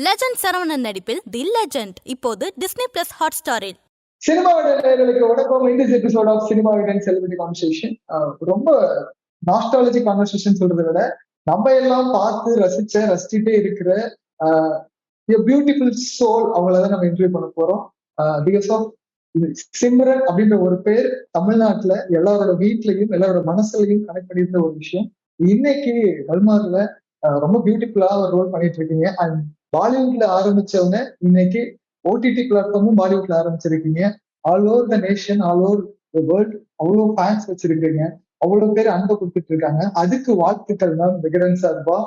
Legend Saravanan நடிப்பில் the legend இப்போது Disney plus ஹாட் ஸ்டாரில். சினிமாவோட நேயர்களுக்கு வணக்கம். இந்த episode of cinema and celebrity conversation ரொம்ப நாஸ்டாலஜி கான்வர்சேஷன் சொல்றதை விட நம்ம எல்லாம் பார்த்து ரசிச்சுட்டே இருக்கிற பியூட்டிஃபுல் சோல் அவங்களதான் நம்ம இன்டர்வியூ பண்ண போறோம். பிகாஸ் ஆஃப் சிம்ரன் அப்படின்ற ஒரு பேர் தமிழ்நாட்டுல எல்லாரோட வீட்லயும் எல்லாரோட மனசுலையும் கனெக்ட் பண்ணியிருந்த ஒரு விஷயம். இன்னைக்கு வல்மார்ல ரொம்ப பியூட்டிஃபுல்லா ஒரு ரோல் பண்ணிட்டு இருக்கீங்க. அண்ட் பாலிவுட்ல ஆரம்பிச்சவங்க இன்னைக்கு ஓடிடி பிளாட்ஃபார்மும் பாலிவுட்ல ஆரம்பிச்சிருக்கீங்க. All over the nation, all over the world அவ்வளவு ஃபேன்ஸ் வச்சிருக்கீங்க, அவ்வளவு பேர் அன்பை கொடுத்துட்டு இருக்காங்க. அதுக்கு வாழ்த்துக்கள் மேம் விகடன் சார்பா.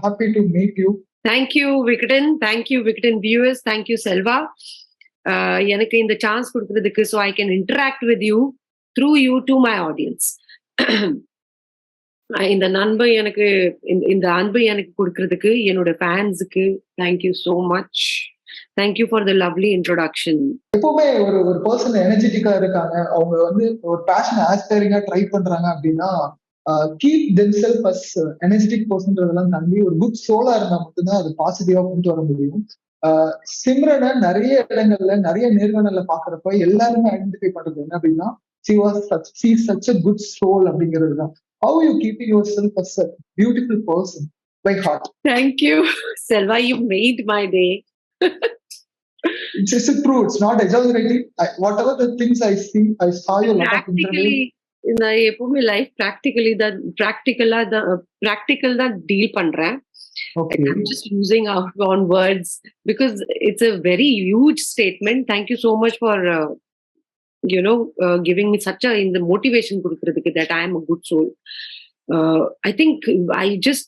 Happy to meet you. Thank you Vikatan, thank you Vikatan viewers, thank you Selva. எனக்கு இந்த சான்ஸ் கொடுக்கறதுக்கு, so I can interact with you through you to my audience. இந்த நண்பு எனக்கு இந்த அன்பு எனக்கு கொடுக்கறதுக்கு என்னோட ஃபேன்ஸுக்கு thank you so much. Thank you for the lovely introduction. எப்பவுமே ஒரு பர்சன் எனர்ஜெட்டிக்கா இருக்காங்க, அவங்க வந்து ஒரு பேஷன் ஆஸ்பைரிங்கா ட்ரை பண்றாங்க அப்படின்னா கீப் தெம்செல்ஃப் அஸ் எனர்ஜெட்டிக் பர்சன்றதெல்லாம் தாண்டி ஒரு குட் சோலா இருந்தா மட்டும்தான் அது பாசிட்டிவா கொண்டு வர முடியும். சிம்ரனை நிறைய இடங்கள்ல நிறைய நேர்காணல்ல பாக்குறப்ப எல்லாருமே ஐடென்டிஃபை பண்றது என்ன அப்படின்னா she was such a good soul அப்படிங்கிறது தான். How you keeping yourself as a beautiful person by heart? Thank you Selva, you made my day. It's true, it's not exaggerating. Whatever the things I see, I saw you a lot of interviews. நான் எப்பவுமே life practical தான் deal பண்றேன். Okay. I'm just using out on words because it's a very huge statement. Thank you so much for giving me such a in the motivation kudukradhukku that I am a good soul. I think I just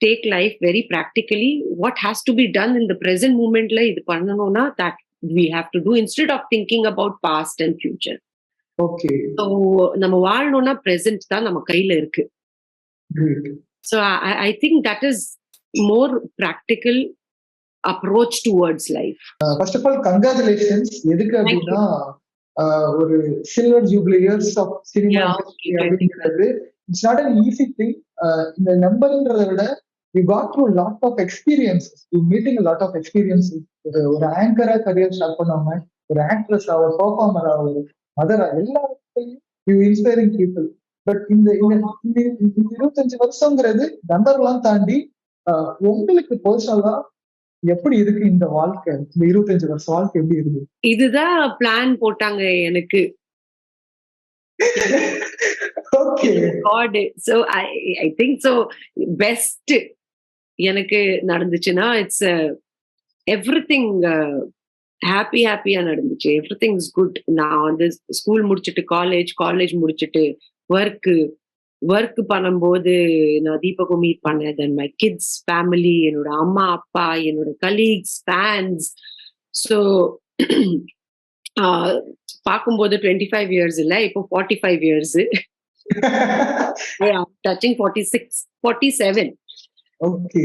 take life very practically. What has to be done in the present moment la idu pannanona, that we have to do instead of thinking about past and future. Okay. So நம்ம வாழணும்னா present தான் நம்ம கையில இருக்கு. Great. So I think that is more practical approach towards life. First of all, congratulations. எதுக்கு அப்படின்னா ஒரு silver jubilee years of cinema அப்படிங்கிறது it's not an easy thing. இந்த நம்பர்ன்றதை விட you got through lot of experiences, you meeting lot of experiences. ஒரு ஆங்கரா career start பண்ணாம ஒரு ஆக்ட்ரஸா, ஒரு பெர்ஃபார்மரா, ஒரு மதரா, எல்லா இடத்துலையும் யூ இன்ஸ்பைரிங் பீப்புள். பட் இந்த 25 வருஷங்கிறது நம்பர்லாம் தாண்டி உங்களுக்கு பர்சனலா எப்படி இருக்கு இந்த வாழ்க்கை? இந்த 25 வருஷம் வாழ்க்கை எப்படி இருக்கு? இதுதான் பிளான் போட்டாங்க எனக்கு. Okay. So I think so best எனக்கு நடந்துச்சுன்னா இட்ஸ் எவ்ரிதிங் ஹாப்பியா நடந்துச்சு. Everything is good. நான் வந்து ஸ்கூல் முடிச்சுட்டு காலேஜ் முடிச்சுட்டு ஒர்க் பண்ணும்போது நான் தீபகம் மீட் பண்ணேன். தென் மை கிட்ஸ், ஃபேமிலி, என்னோட அம்மா அப்பா, என்னோட கலீக்ஸ், ஃபேன்ஸ். ஸோ பார்க்கும்போது 25 இயர்ஸ் இல்லை, இப்போ 45 இயர்ஸ். டச்சிங் 47.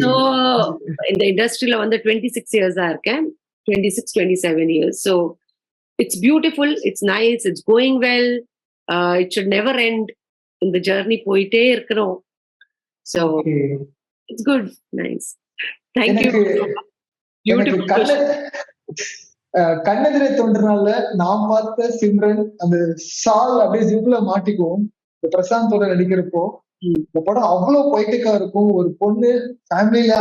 ஸோ இந்த இண்டஸ்ட்ரியில வந்து 26 இயர்ஸா இருக்கேன். 26-27 years. So it's beautiful, it's nice, it's going well. It should never end. இந்த ஜர்னி போயிட்டே இருக்கிறோம். So it's good, nice. Thank you. கண்ணெதிரே தோன்றனால நான் பார்த்த சிம்ரன் அந்த சால் அப்படியே ஜிப்ல மாட்டிக்குவோம். இந்த பிரசாந்தோட நடிக்கிறப்போ இந்த படம் அவ்வளவு பொய்டிக்கா இருக்கும். ஒரு பொண்ணு ஃபேமிலியில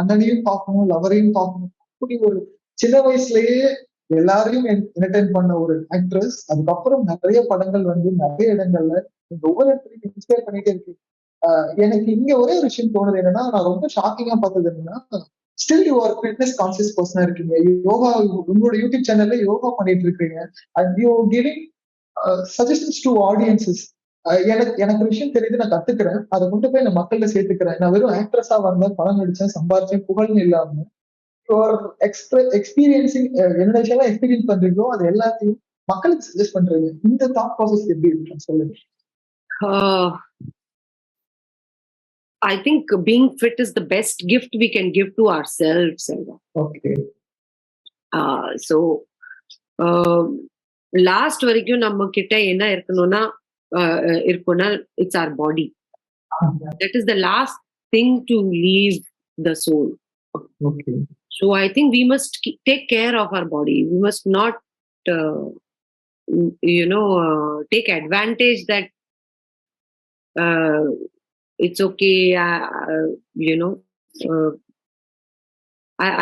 அண்ணனையும் பார்க்கணும், லவரையும் பார்க்கணும், அப்படி ஒரு சின்ன வயசுலயே எல்லாரையும் என்டர்டைன் பண்ண ஒரு ஆக்ட்ரஸ். அதுக்கப்புறம் நிறைய படங்கள் வந்து நிறைய இடங்கள்ல இந்த ஒவ்வொரு இடத்துலையும் இன்ஸ்பயர் பண்ணிட்டே இருக்கு. எனக்கு இங்க ஒரே ஒரு விஷயம் தோணுது என்னன்னா, நான் ரொம்ப ஷாக்கிங்கா பார்த்தது என்னன்னா, still you are fitness conscious பர்சனா இருக்கீங்க. யோகா, உங்களோட யூடியூப் சேனல்ல யோகா பண்ணிட்டு இருக்கீங்க. And you giving suggestions to audiences. எனக்கு ஒரு விஷயம் தெரியுது, நான் கத்துக்கிறேன், அதை கொண்டு போய் நான் மக்கள்ல சேர்த்துக்கிறேன். நான் வெறும் ஆக்ட்ரஸா வந்தேன், படம் நடிச்சேன், சம்பாரிச்சேன், புகழ்னு இல்லாம எக்ஸ்பீரியன்சிங் என்னோட விஷயம் எக்ஸ்பீரியன்ஸ் பண்றீங்களோ அது எல்லாத்தையும் மக்களுக்கு சஜஸ்ட் பண்றீங்க. இந்த தாட் ப்ராசஸ் எப்படி இருக்கு சொல்லுங்க. I think being fit is the best gift we can give to ourselves. Okay. So last வரைக்கும் நம்ம கிட்ட என்ன இருக்குன்னா it's our body. That is the last thing to leave the soul. Okay. So I think we must take care of our body. We must not, uh, take advantage that uh, it's okay. You know, uh,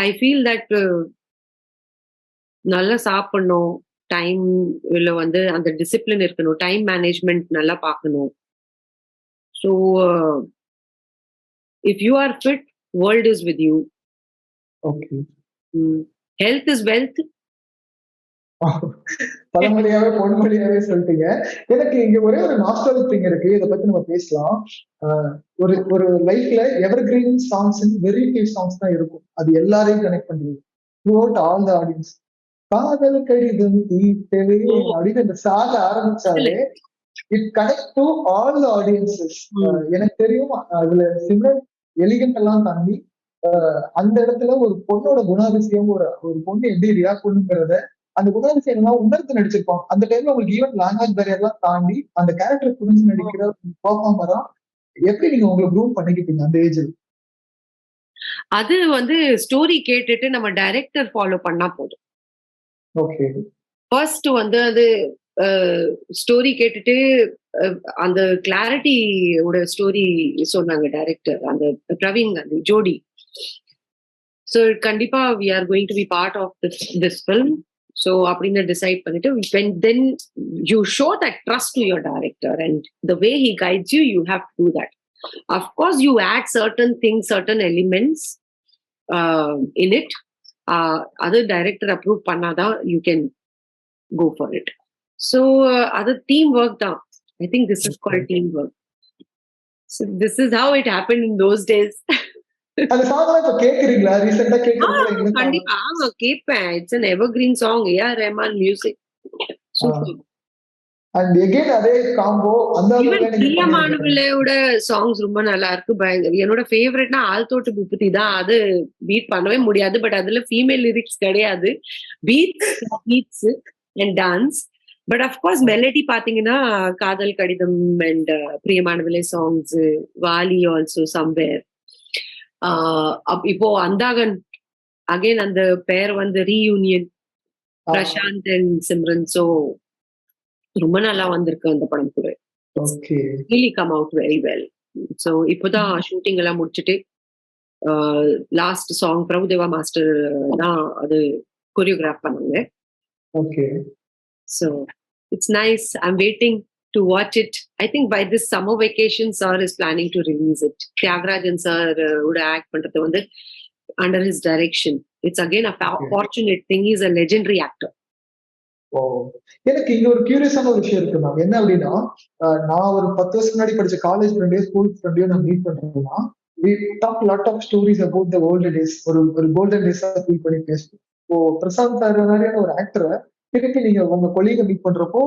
I feel that நல்லா சாப்பிடணும், time இல்ல வந்து அந்த discipline இருக்கணும், time management நல்லா பார்க்கணும். So if you are fit, world is with you. Okay. Health is wealth. பழமொழியாவே பொன்மொழியாவே சொல்லிட்டீங்க. எனக்கு இங்க ஒரே ஒரு நாஸ்டாலஜிக் திங் இருக்கு. இதை பத்தி நம்ம பேசலாம். ஒரு ஒரு லைஃப்ல evergreen songs, very few songs தான் இருக்கும். அது எல்லாரையும் கனெக்ட் பண்றது throughout all the audience. காதல் கடிதம் தீட்டவே அப்படின்னு அந்த சாக ஆரம்பிச்சாலே it connect to all the audiences. எனக்கு தெரியும் அதுல சிம்ரன் எலிகண்ட் எல்லாம் தாண்டி அந்த இடத்துல ஒரு பொண்ணோட குணாதிசயம், ஒரு பொண்ணு எப்படி ரியாக்ட் பண்ணுங்கிறத அந்த குணாதிசயம் எல்லாம் உணர்த்து நடிச்சிருப்பாங்க. அந்த டைம்ல உங்களுக்கு ஈவன் லாங்குவேஜ் பேரியர் எல்லாம் தாண்டி அந்த கேரக்டர் புரிஞ்சு நடிக்கிற பெர்ஃபார்மரா எப்படி நீங்க உங்களை க்ரூம் பண்ணிக்கிட்டீங்க அந்த ஏஜ்ல? அது வந்து ஸ்டோரி கேட்டுட்டு நம்ம டைரக்டர் ஃபாலோ பண்ணா போதும். ஓகே. ஃபர்ஸ்ட் வந்து அது ஸ்டோரி கேட்டுட்டு அந்த கிளாரிட்டியோட ஸ்டோரி சொன்னாங்க டைரக்டர், அந்த பிரவீன் காந்தி ஜோடி. ஸோ கண்டிப்பா we are going to be part of this film. So அப்படின்னு டிசைட் பண்ணிட்டு then you show that trust to your director and the way he guides you, you have to do that. Of course you add certain things, certain elements in it. அது director approve பண்ணாதான் you can go for it. So other teamwork தான். I think this is called teamwork. So this is how it happened in those days. அந்த சாங்லாம் இப்ப கேக்குறீங்களா? ரீசெண்டா கேக்குறீங்களா? கண்டிப்பா கேட்பேன். It's an evergreen song. A.R. Rahman music. Super. And again அதே காம்போ அந்த பிரியமானவளோட சாங்ஸ் ரொம்ப நல்லா இருக்கு. என்னோட ஃபேவரட்னா ஆல்தோட்டு பூபதி தான். அது பீட் பண்ணவே முடியாது. பட் அதுல ஃபீமேல் லிரிக்ஸ் கிடையாது, beads and dance. But of course melody பாத்தீங்கன்னா காதல் கடிதம் and Priyamanavale songs, Vaali also somewhere. இப்போ அந்தாகன் அகைன் அந்த பேர் வந்து reunion, Prashanth and Simran. So ரொம்ப நல்லா வந்திருக்கு அந்த படம் கூட. really come out very well. So இப்போதான் ஷூட்டிங் எல்லாம் முடிச்சுட்டு லாஸ்ட் சாங் பிரபுதேவா மாஸ்டர் தான் அது கொரியோகிராஃப் பண்ணாங்க. Okay. So it's nice. I'm waiting to watch it. I think by this summer vacation, sir is planning to release it. Tyagarajan sir would act பண்றது வந்து under his direction. It's again a fortunate thing. He's a legendary actor. எனக்கு இங்க ஒரு கியூரியஸான ஒரு விஷயம் இருக்கு ma'am. என்ன அப்படின்னா, நான் ஒரு 10 வருஷம் முன்னாடி படிச்ச காலேஜ் ஃப்ரெண்டையோ ஸ்கூல் ஃப்ரெண்டையோ நான் மீட் பண்றேன்னா we talk lot of stories about the olden days. ஒரு கோல்டன் டேஸா ஃபீல் பண்ணி பேசுவோம். இப்போ பிரசாந்த் சார் மாதிரியான ஒரு ஆக்டரை திருப்பி நீங்க உங்க கொலீக மீட் பண்றப்போ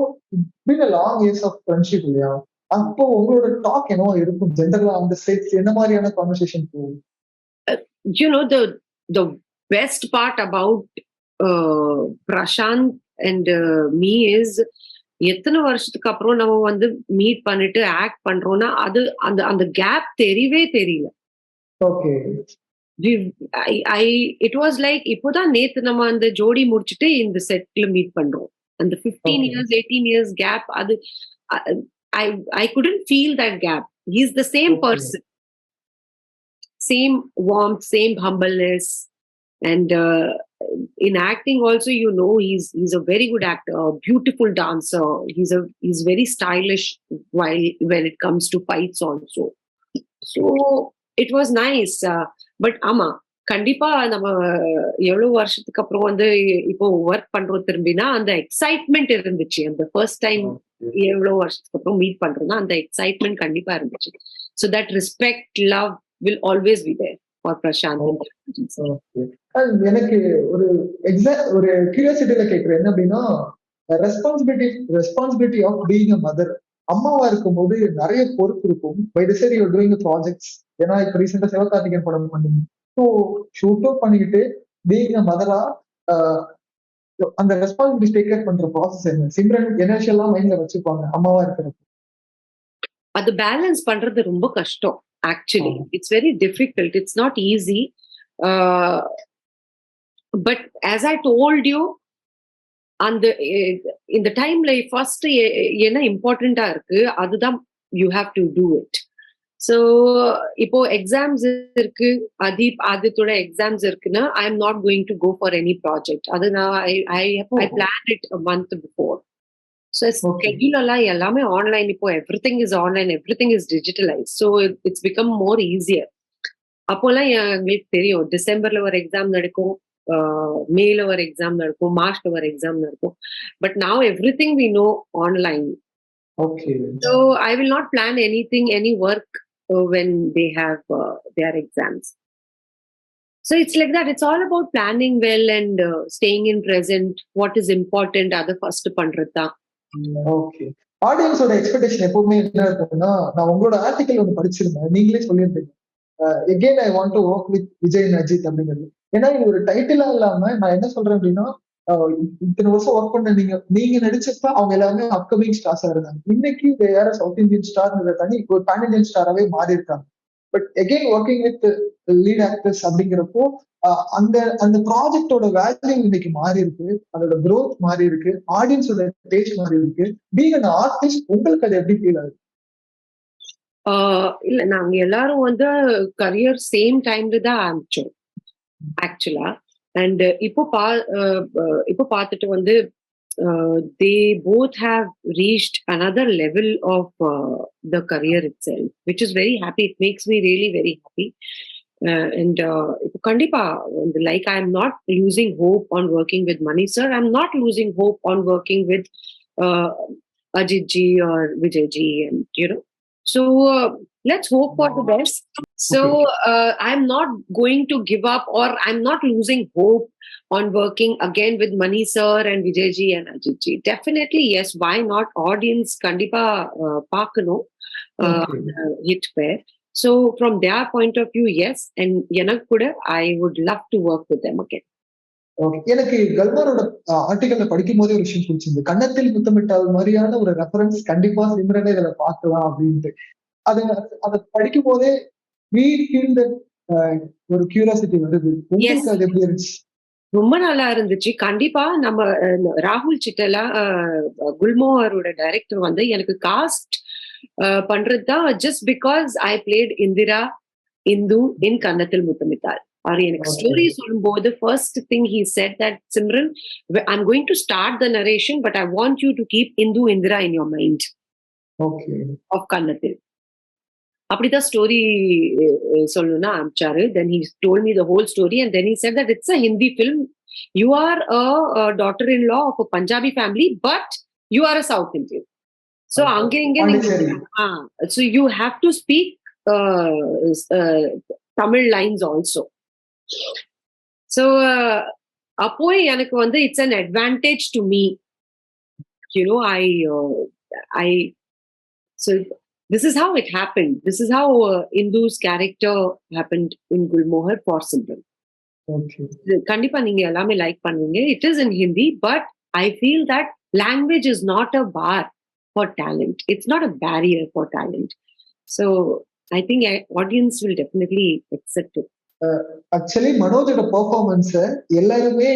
been a long years of friendship இல்லையா? அப்போ உங்களோட டாக் என்னவோ இருக்கும் ஜென்ரலா அந்த செட்ஸ் என்ன மாதிரியான கான்வர்சேஷன் போகும்? You know, the best part about Prashant and me is எத்தனை வருஷத்துக்கு அப்புறம் நம்ம வந்து மீட் பண்ணிட்டு ஆக்ட் பண்றோம்னா அது அந்த அந்த கேப் தெரியவே தெரியல. ஓகே. இட் வாஸ் லைக் இப்போதான் நேத்து நம்ம அந்த ஜோடி முடிச்சுட்டு இந்த செட்ல மீட் பண்றோம். அந்த 15 years 18 years கேப், அது I couldn't feel that gap. He's the same person, same warmth, same humbleness, and in acting also, you know, he's a very good actor, a beautiful dancer. He's very stylish when it comes to fights also. So it was nice. But ஆமா கண்டிப்பா நம்ம எவ்வளவு வருஷத்துக்கு அப்புறம் வந்து இப்போ work பண்றோம் திரும்பினா அந்த எக்ஸைட்மெண்ட் இருந்துச்சு. அந்த ஃபர்ஸ்ட் டைம் எவ்வளவு வருஷத்துக்கு அப்புறம் மீட் பண்றோம்னா அந்த எக்ஸைட்மெண்ட் கண்டிப்பா இருந்துச்சு. So that respect, love will always be there for Prashanth. எனக்கு ஒரு ஒரு கியூரியாசிட்டியில கேட்கிறேன் என்ன அப்படின்னா, responsibility of being a mother. அம்மாவா இருக்கும்போது நிறைய பொறுப்பு இருக்கும். By the side you are doing projects. ஏன்னா இப்ப ரீசெண்டா சிவகார்த்திகேயன் படம் பண்ணுங்க. ஸோ ஷூட் அவுட் பண்ணிக்கிட்டு பீயிங் அ மதரா அந்த ரெஸ்பான்சிபிலிட்டி டேக் கேர் பண்ற ப்ராசஸ் என்ன? சிம்ரன் எல்லாம் மைண்ட்ல வச்சுப்பாங்க அம்மாவா இருக்கிறப்ப. அது பேலன்ஸ் பண்றது ரொம்ப கஷ்டம். Actually it's very difficult. It's not easy. but as I told you, அந்த இந்த டைம்ல ஃபர்ஸ்ட் என்ன இம்பார்ட்டண்டா இருக்கு அதுதான் you have to do it. So இப்போ எக்ஸாம்ஸ் இருக்கு, ஆதித்தோட எக்ஸாம்ஸ் இருக்குன்னா I am not going to go for any project. அது நான் I plan it month before. So ஸ்கெட்யூலெல்லாம் எல்லாமே ஆன்லைன். இப்போ everything is online, everything is digitalise. So it's become more easier. அப்போல்லாம் எங்களுக்கு தெரியும் டிசம்பர்ல ஒரு எக்ஸாம் நடக்கும், மேல ஒரு எக்ஸாம் நடக்கும், மார்ச்ல ஒரு எக்ஸாம் நடக்கும். But now everything we know online. Okay. So I will not plan anything, any work when they have their exams. So it's like that. It's all about planning well and staying in present. What is important, other first பண்றதா. Okay. ஆடியன்ஸோட expectation எப்பவுமே என்ன இருக்கும்னா, நான் உங்களோட article ஒன்று படிச்சிருந்தேன், நீங்களே சொல்லியிருந்தீங்க again I want to work with Vijay and Ajith அப்படிங்கிறது. ஏன்னா இது ஒரு டைட்டிலா இல்லாம நான் என்ன சொல்றேன் அப்படின்னா, இத்தனை வருஷம் ஒர்க் பண்ண நீங்க நடிச்சப்ப அவங்க எல்லாமே அப்கமிங் ஸ்டார்ஸா இருந்தாங்க. இன்னைக்கு வேற சவுத் இந்தியன் ஸ்டார்ங்கிறத தாண்டி இப்போ ஒரு பேன் இந்தியன் ஸ்டாராவே மாறி இருக்காங்க. But again working with lead actors அப்படிங்கிறப்போ அந்த அந்த ப்ராஜெக்டோட வேல்யூ இன்னைக்கு மாறி இருக்கு, அதோட growth மாறி இருக்கு, ஆடியன்ஸோட டேஸ்ட் மாறி இருக்கு. பீங் an ஆர்டிஸ்ட் உங்களுக்கு அது எப்படி ஃபீல் ஆகுது? இல்ல நாங்க எல்லாரும் வந்து கரியர் சேம் டைம்ல தான் ஆரம்பிச்சோம் ஆக்சுவலா. அண்ட் இப்போ பார்த்துட்டு வந்து they both have reached another level of the career itself, which is very happy. It makes me really very happy. And kandipa, like I am not losing hope on working with Mani sir. I'm not losing hope on working with Ajit ji or Vijay ji, and so let's hope for the best. So I'm not going to give up, or I'm not losing hope on working again with Mani sir and Vijay ji and Ajit ji. Definitely yes, why not? Audience kandipa paakano hit pair. So from their point of view, yes, and எனக்கு கூட I would love to work with them again. எனக்கு கல்மாரோட ஆர்டிகல்ல படிக்கும் போதே ஒரு விஷயம் பிடிச்சிருந்து, கன்னத்தில் முத்தமிட்டால் மாதிரியான ஒரு ரெஃபரன்ஸ் கண்டிப்பா சிம்ரனே இதுல பார்க்கலாம் அப்படின்ட்டு. அதை படிக்கும் போதே ஒரு கியூரியாசிட்டி வருது. உங்களுக்கு அது எப்படி இருந்துச்சு? ரொம்ப நல்லா இருந்துச்சு. கண்டிப்பா நம்ம ராகுல் சிட்டலா குல்மோஹரோட டைரக்டர் வந்து எனக்கு காஸ்ட் பண்றதுதான் just because I played Indira Indhu in Kannathil Muthamittal. அவர் எனக்கு ஸ்டோரி சொல்லும்போது first thing he said that Simran I am going to start the narration but I want you to keep Indhu Indira in your mind of Kannathil. அப்படிதான் ஸ்டோரி சொல்லணும்னா ஆரம்பிச்சாரு. Then he told me the whole story and then he said that it's a Hindi film. You are a daughter in law of a Punjabi family but you are a south Indian. So அங்க இங்க so you have to speak Tamil lines also. So அப்போ எனக்கு வந்து it's an advantage to me. I so this is how it happened. This is how Indu's character happened in Gulmohar for Simran. கண்டிப்பா நீங்க எல்லாமே like பண்ணுவீங்க. It is in Hindi, but I feel that language is not a bar for talent. It's not a barrier for talent. So I think audience will definitely accept it. Actually மனோஜோட performance எல்லாருமே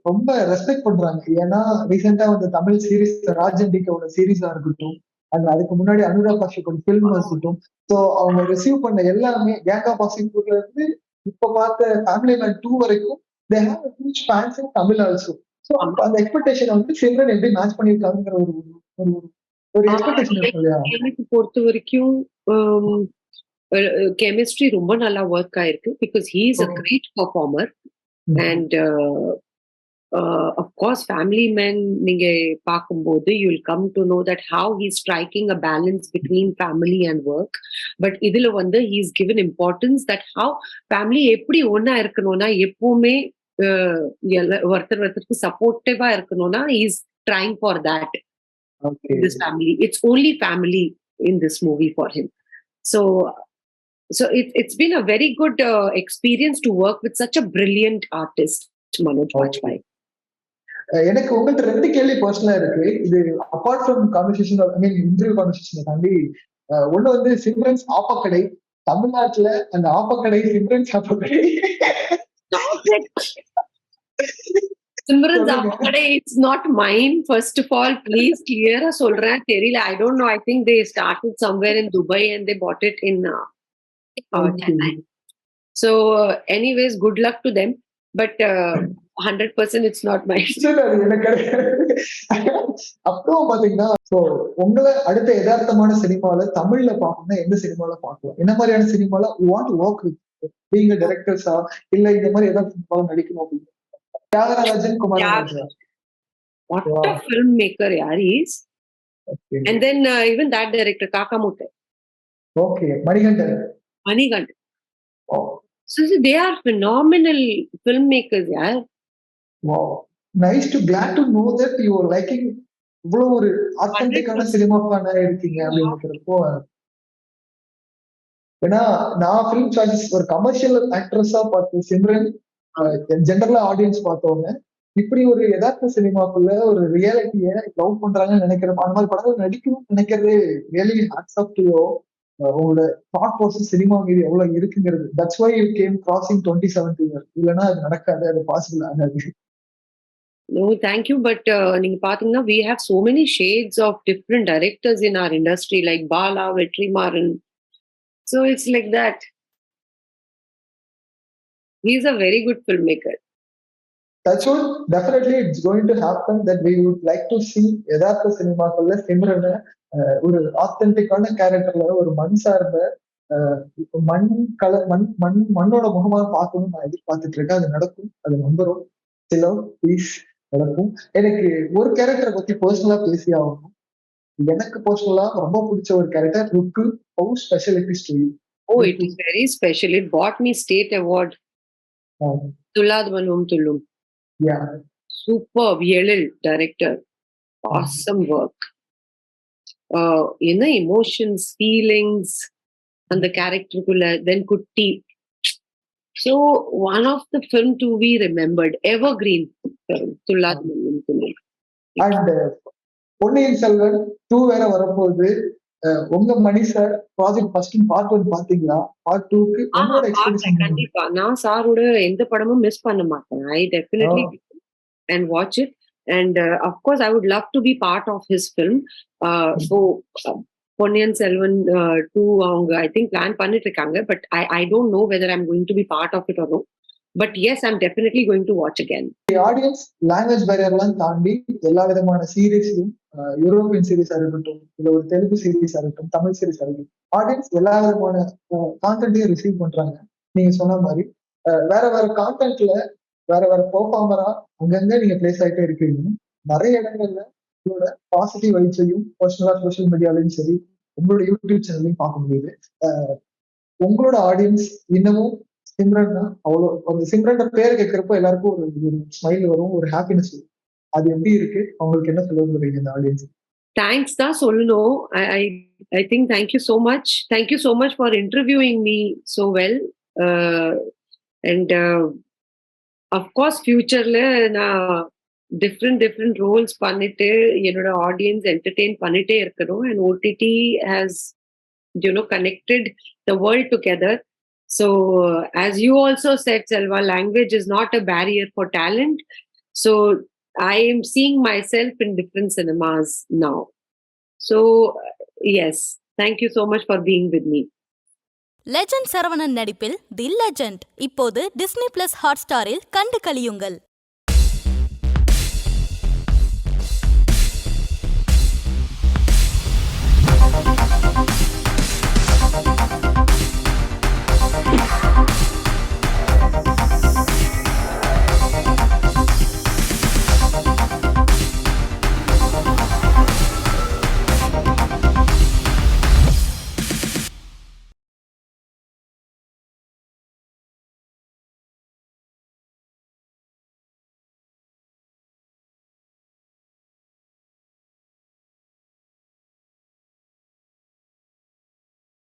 ரொம்ப respect பண்றாங்க. ஏன்னா ரீசெண்டா வந்து Tamil series ராஜண்டிக்கோட சீரீஸா இருக்கட்டும், and அதுக்கு முன்னாடி அனுராக் காஷ்யப்போட ஃபிலிம் இருக்கட்டும், ஸோ அவங்க ரிசீவ் பண்ண எல்லாமே கேங் ஆஃப் வாசேபூர்ல இருந்து இப்ப பார்த்த ஃபேமிலி மேன் 2 வரைக்கும் they have a huge fans in Tamil also. So அந்த எக்ஸ்பெக்டேஷன் வந்து சிம்ரன் எப்படி மேட்ச் பண்ணிருக்காங்கிற ஒரு எக்ஸ்பெக்டேஷன் இருக்கு இல்லையா? எனக்கு பொறுத்த வரைக்கும் கெமிஸ்ட்ரி ரொம்ப நல்லா ஒர்க் ஆயிருக்கு because he is a great performer. And of course family man நீங்க பார்க்கும்போது you will come to know that how he striking a balance between family and work. But இதுல வந்து he is given importance that how family எப்படி ஒன்னா இருக்கணும்னா எப்பவுமே ஒருத்தருக்கு சப்போர்ட்டிவா இருக்கணும்னா he is trying for that. This family, it's only family in this movie for him. So it's been a very good experience to work with such a brilliant artist, Manoj Bajpayee. எனக்கு உங்கள்கிட்ட 2 கேள்வி பர்சனலா இருக்கு. இது apart from conversation, I mean interview conversation தாண்டி, ஒண்ணு வந்து சிம்ரன்ஸ் ஆப்பக்கடை தமிழ்நாட்டுல, அந்த ஆப்பக்கடை சிம்ரன்ஸ் ஆப்பக்கடை Simran சொல்லுங்க. Zavakade, it's not mine. First of all, please clear சொல்றேன் தெரியல. I don't know. I think they started somewhere in Dubai and they bought it in Okay. Chennai. So, anyways, good luck to them. But 100% it's not mine. சரி, அது எனக்கு அப்புறம் பாத்தீங்கன்னா so உங்களை அடுத்த யதார்த்தமான சினிமால தமிழ்ல பாக்கணும்னா எந்த சினிமால பார்க்கலாம்? என்ன மாதிரியான சினிமால வாண்ட் ஒர்க் வித் நீங்க டைரக்டர்ஸா இல்ல இந்த மாதிரி ஏதாவது சினிமால நடிக்கணும் அப்படின்னு? Thiagarajan, Kumararaja. What Wow. a filmmaker, yeah, he is. Okay. And then even that director, Kakamute, Okay. Manikandan. Manigandan. Wow. So they are phenomenal filmmakers, yeah. Wow. Nice to glad to know that you are liking இவ்வளவு ஒரு ஆத்தென்டிக்கான 100%. சினிமாக்கான இருக்கீங்க அப்படிங்கிறப்போ ஏன்னா நான் film choices ஒரு commercial ஆக்ட்ரஸா பார்த்து சிம்ரன் ஜென்ரலா audience பார்த்தவங்க இப்படி ஒரு யதார்த்த சினிமாக்குள்ள ஒரு ரியாலிட்டிய லவ் பண்றாங்கன்னு நினைக்கிறேன். அந்த மாதிரி படங்கள் நடிக்கணும்னு நினைக்கிறது really hats off to you. உங்களோட தாட் ப்ராசஸ் சினிமா மீது எவ்வளவு இருக்குங்கிறது. That's why you came crossing 2017 year. இல்லைன்னா அது நடக்காது, அது பாசிபிள் ஆகாது. No, thank you. But நீங்க பாத்தீங்கன்னா we have so many shades of different directors in our industry, like Bala, Vetrimaran. So it's like that. He's a very good filmmaker. That's what definitely it's going to happen that we would like to see யதார்த்த சினிமாக்கள்ல சிம்ரனை ஒரு ஆத்தென்டிக்கான கேரக்டர்ல ஒரு மண் சார்ந்த மண் colour மண்ணோட முகமா பார்க்கணும்னு நான் எதிர்பார்த்துட்டு இருக்கேன். அது நடக்கும், அது நம்புறோம். சில ப்ளீஸ் நடக்கும். எனக்கு ஒரு கேரக்டரை பத்தி பர்சனலா பேசி ஆகணும். எனக்கு பர்சனலா ரொம்ப பிடிச்ச ஒரு கேரக்டர் ருக்கு. How special it is to you? Oh, it is very special. It bought me state award. Tuladvanum Tullum. Yeah. Superb, Yelil director. Awesome work. Emotions, feelings, and the character then Kutti. So one of the film to be remembered, evergreen film, Tuladvanum Tullum. And Ponniyin Selvan 2 வேற வரப்போகுது. உங்க மணி sir project first part 1 பாத்தீங்களா? Part 2க்கு உங்களோட experience கண்டிப்பா நான் சாரோட எந்த படமும் மிஸ் பண்ண மாட்டேன். I definitely and watch it, and of course I would love to be part of his film. So Ponniyin Selvan 2 அவங்க I think plan பண்ணிட்டு இருக்காங்க, but I don't know whether I'm going to be part of it or no, but yes, I'm definitely going to watch again. Audience language பேரியர்லாம் தாண்டி எல்லா விதமான சீரீஸையும் European சீரீஸா இருக்கட்டும், இல்ல ஒரு தெலுங்கு சீரீஸா இருக்கட்டும், தமிழ் சீரீஸா இருக்கட்டும், ஆடியன்ஸ் எல்லா விதமான கான்டென்ட்டையும் ரிசீவ் பண்றாங்க. நீங்க சொன்ன மாதிரி வேற வேற கான்டென்ட்ல வேற வேற பெர்ஃபார்மரா அங்கங்க நீங்க பிளேஸ் ஆகிட்டே இருக்கீங்க. நிறைய இடங்கள்ல உங்களோட பாசிட்டிவ் வைப்ஸையும் பர்சனலா சோசியல் மீடியாலையும் சரி உங்களோட யூடியூப் சேனல்லையும் பார்க்க முடியுது. உங்களோட ஆடியன்ஸ் இன்னமும் சிம்ரன்னா அவ்வளோ அந்த சிம்ரன் பேர் கேட்கிறப்போ எல்லாருக்கும் ஒரு ஸ்மைல் வரும், ஒரு ஹாப்பினஸ் வரும். அது எப்படி இருக்கு? அவங்களுக்கு என்ன சொல்ல முடியுங்க இந்த ஆடியன்ஸ்? தேங்க்ஸ் தான் சொல்லணும். I think thank you so much for interviewing me so well, and of course futureல நான் different roles பண்ணிட்டு என்னோட ஆடியன்ஸ் என்டர்டெயின் பண்ணிட்டே இருக்கணும். and OTT has connected the world together. So as you also said, Selva, language is not a barrier for talent. So I am seeing myself in different cinemas now. So yes, thank you so much for being with me. Legend Saravanan நடிப்பில் the legend இப்போது Disney plus ஹாட்ஸ்டாரில் கண்டு களியுங்கள்.